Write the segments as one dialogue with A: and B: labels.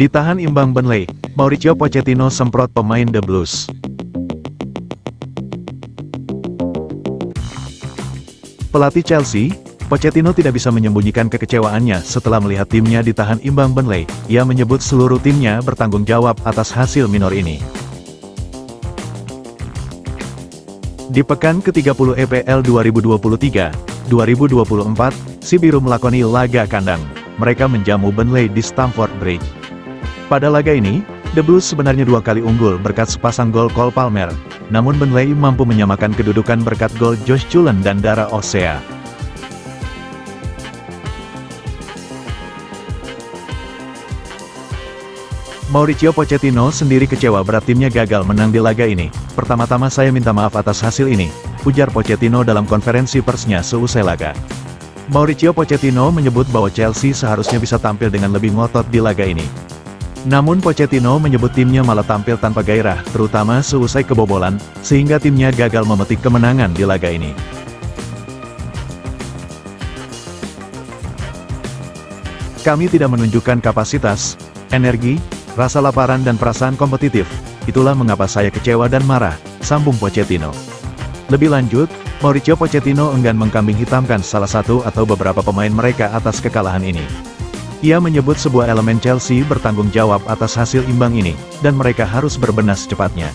A: Ditahan imbang Burnley, Mauricio Pochettino semprot pemain The Blues. Pelatih Chelsea, Pochettino tidak bisa menyembunyikan kekecewaannya setelah melihat timnya ditahan imbang Burnley. Ia menyebut seluruh timnya bertanggung jawab atas hasil minor ini. Di pekan ke-30 EPL 2023-2024, si biru melakoni laga kandang. Mereka menjamu Burnley di Stamford Bridge. Pada laga ini, The Blues sebenarnya 2 kali unggul berkat sepasang gol Cole Palmer, namun Burnley mampu menyamakan kedudukan berkat gol Josh Cullen dan Dara Osea. Mauricio Pochettino sendiri kecewa berat timnya gagal menang di laga ini. Pertama-tama saya minta maaf atas hasil ini, ujar Pochettino dalam konferensi persnya seusai laga. Mauricio Pochettino menyebut bahwa Chelsea seharusnya bisa tampil dengan lebih ngotot di laga ini. Namun Pochettino menyebut timnya malah tampil tanpa gairah, terutama seusai kebobolan, sehingga timnya gagal memetik kemenangan di laga ini. Kami tidak menunjukkan kapasitas, energi, rasa laparan dan perasaan kompetitif. Itulah mengapa saya kecewa dan marah, sambung Pochettino. Lebih lanjut, Mauricio Pochettino enggan mengkambing hitamkan salah satu atau beberapa pemain mereka atas kekalahan ini. Ia menyebut sebuah elemen Chelsea bertanggung jawab atas hasil imbang ini, dan mereka harus berbenah secepatnya.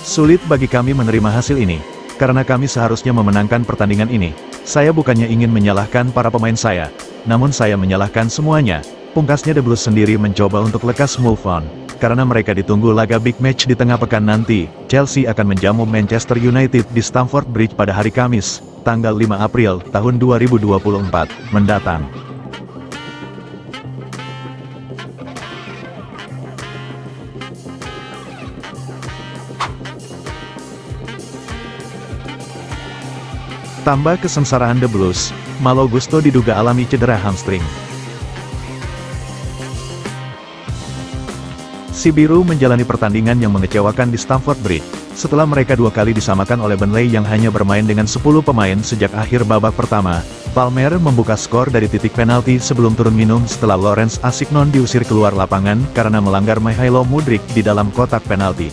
A: Sulit bagi kami menerima hasil ini, karena kami seharusnya memenangkan pertandingan ini. Saya bukannya ingin menyalahkan para pemain saya, namun saya menyalahkan semuanya. Pungkasnya The Blues sendiri mencoba untuk lekas move on, karena mereka ditunggu laga big match di tengah pekan nanti. Chelsea akan menjamu Manchester United di Stamford Bridge pada hari Kamis, tanggal 5 April tahun 2024 mendatang. Tambah kesengsaraan The Blues, Malo Gusto diduga alami cedera hamstring. Si biru menjalani pertandingan yang mengecewakan di Stamford Bridge, setelah mereka 2 kali disamakan oleh Burnley yang hanya bermain dengan 10 pemain sejak akhir babak pertama. Palmer membuka skor dari titik penalti sebelum turun minum setelah Lawrence Asignon diusir keluar lapangan karena melanggar Mihailo Mudryk di dalam kotak penalti.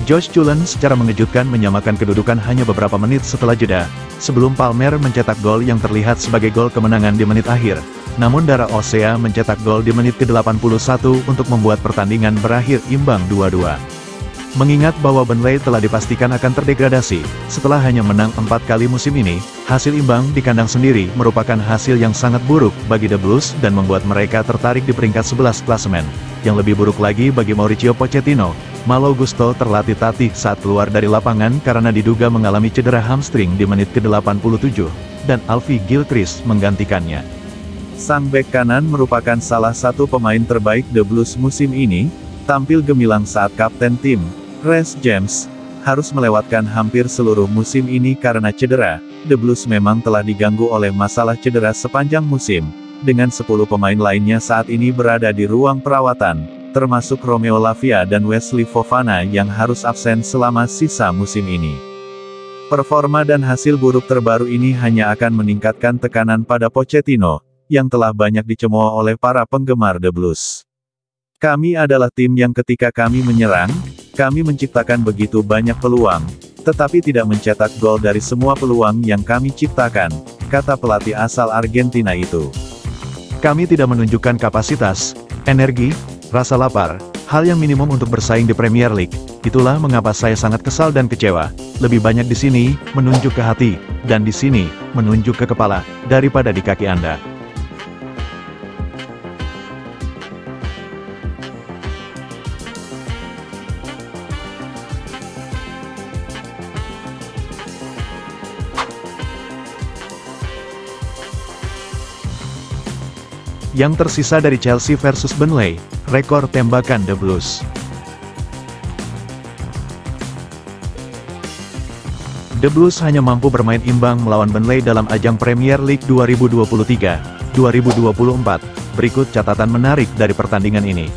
A: Josh Cullen secara mengejutkan menyamakan kedudukan hanya beberapa menit setelah jeda, sebelum Palmer mencetak gol yang terlihat sebagai gol kemenangan di menit akhir. Namun Dara Osea mencetak gol di menit ke-81 untuk membuat pertandingan berakhir imbang 2-2. Mengingat bahwa Burnley telah dipastikan akan terdegradasi, setelah hanya menang 4 kali musim ini, hasil imbang di kandang sendiri merupakan hasil yang sangat buruk bagi The Blues dan membuat mereka tertarik di peringkat 11 klasemen. Yang lebih buruk lagi bagi Mauricio Pochettino, Malo Gusto terlatih-tatih saat keluar dari lapangan karena diduga mengalami cedera hamstring di menit ke-87, dan Alfie Gilchrist menggantikannya. Sang bek kanan merupakan salah satu pemain terbaik The Blues musim ini, tampil gemilang saat kapten tim, Reece James, harus melewatkan hampir seluruh musim ini karena cedera. The Blues memang telah diganggu oleh masalah cedera sepanjang musim, dengan 10 pemain lainnya saat ini berada di ruang perawatan, termasuk Romeo Lavia dan Wesley Fofana yang harus absen selama sisa musim ini. Performa dan hasil buruk terbaru ini hanya akan meningkatkan tekanan pada Pochettino, yang telah banyak dicemooh oleh para penggemar The Blues. Kami adalah tim yang ketika kami menyerang, kami menciptakan begitu banyak peluang, tetapi tidak mencetak gol dari semua peluang yang kami ciptakan, kata pelatih asal Argentina itu. Kami tidak menunjukkan kapasitas, energi, rasa lapar, hal yang minimum untuk bersaing di Premier League. Itulah mengapa saya sangat kesal dan kecewa. Lebih banyak di sini, menunjuk ke hati, dan di sini, menunjuk ke kepala, daripada di kaki Anda. Yang tersisa dari Chelsea versus Burnley, rekor tembakan The Blues. The Blues hanya mampu bermain imbang melawan Burnley dalam ajang Premier League 2023-2024. Berikut catatan menarik dari pertandingan ini.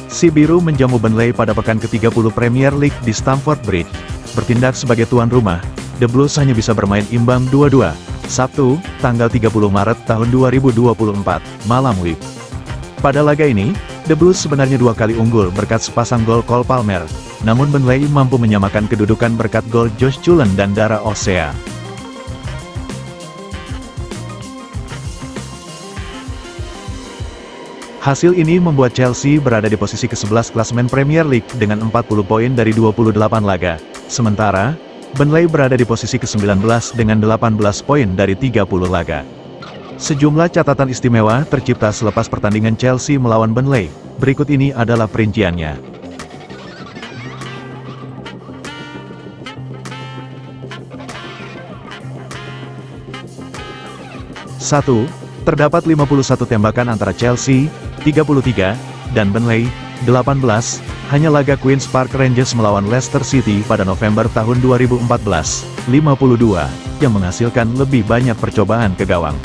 A: Si biru menjamu Burnley pada pekan ke-30 Premier League di Stamford Bridge. Bertindak sebagai tuan rumah, The Blues hanya bisa bermain imbang 2-2. Sabtu, tanggal 30 Maret tahun 2024, malam WIB. Pada laga ini, The Blues sebenarnya 2 kali unggul berkat sepasang gol Cole Palmer, namun Burnley mampu menyamakan kedudukan berkat gol Josh Cullen dan Dara Osea. Hasil ini membuat Chelsea berada di posisi ke-11 klasemen Premier League dengan 40 poin dari 28 laga, sementara Burnley berada di posisi ke-19 dengan 18 poin dari 30 laga. Sejumlah catatan istimewa tercipta selepas pertandingan Chelsea melawan Burnley. Berikut ini adalah perinciannya. 1. Terdapat 51 tembakan antara Chelsea, 33, dan Burnley, 18, hanya laga Queen's Park Rangers melawan Leicester City pada November tahun 2014, 52, yang menghasilkan lebih banyak percobaan ke gawang.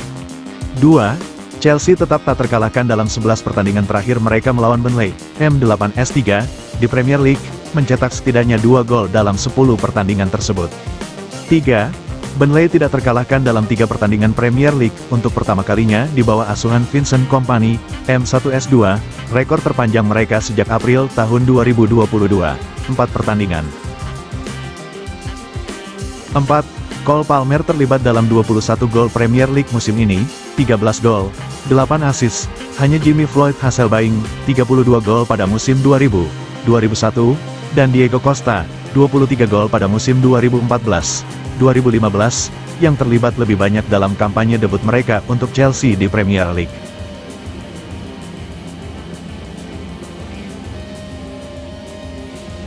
A: 2. Chelsea tetap tak terkalahkan dalam 11 pertandingan terakhir mereka melawan Burnley, M8S3, di Premier League, mencetak setidaknya 2 gol dalam 10 pertandingan tersebut. 3. Burnley tidak terkalahkan dalam 3 pertandingan Premier League untuk pertama kalinya di bawah asuhan Vincent Kompany, M1S2, rekor terpanjang mereka sejak April tahun 2022, 4 pertandingan. 4. Cole Palmer terlibat dalam 21 gol Premier League musim ini, 13 gol, 8 assist, hanya Jimmy Floyd Hasselbaink, 32 gol pada musim 2000-2001, dan Diego Costa, 23 gol pada musim 2014-2015, yang terlibat lebih banyak dalam kampanye debut mereka untuk Chelsea di Premier League.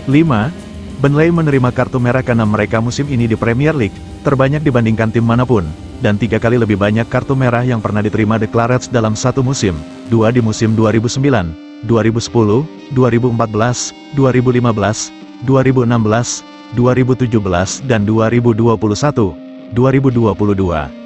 A: 5. Burnley menerima kartu merah ke-6 mereka musim ini di Premier League, terbanyak dibandingkan tim manapun, dan 3 kali lebih banyak kartu merah yang pernah diterima The Clarets dalam satu musim, 2 di musim 2009, 2010, 2014, 2015, 2016, 2017 dan 2021-2022.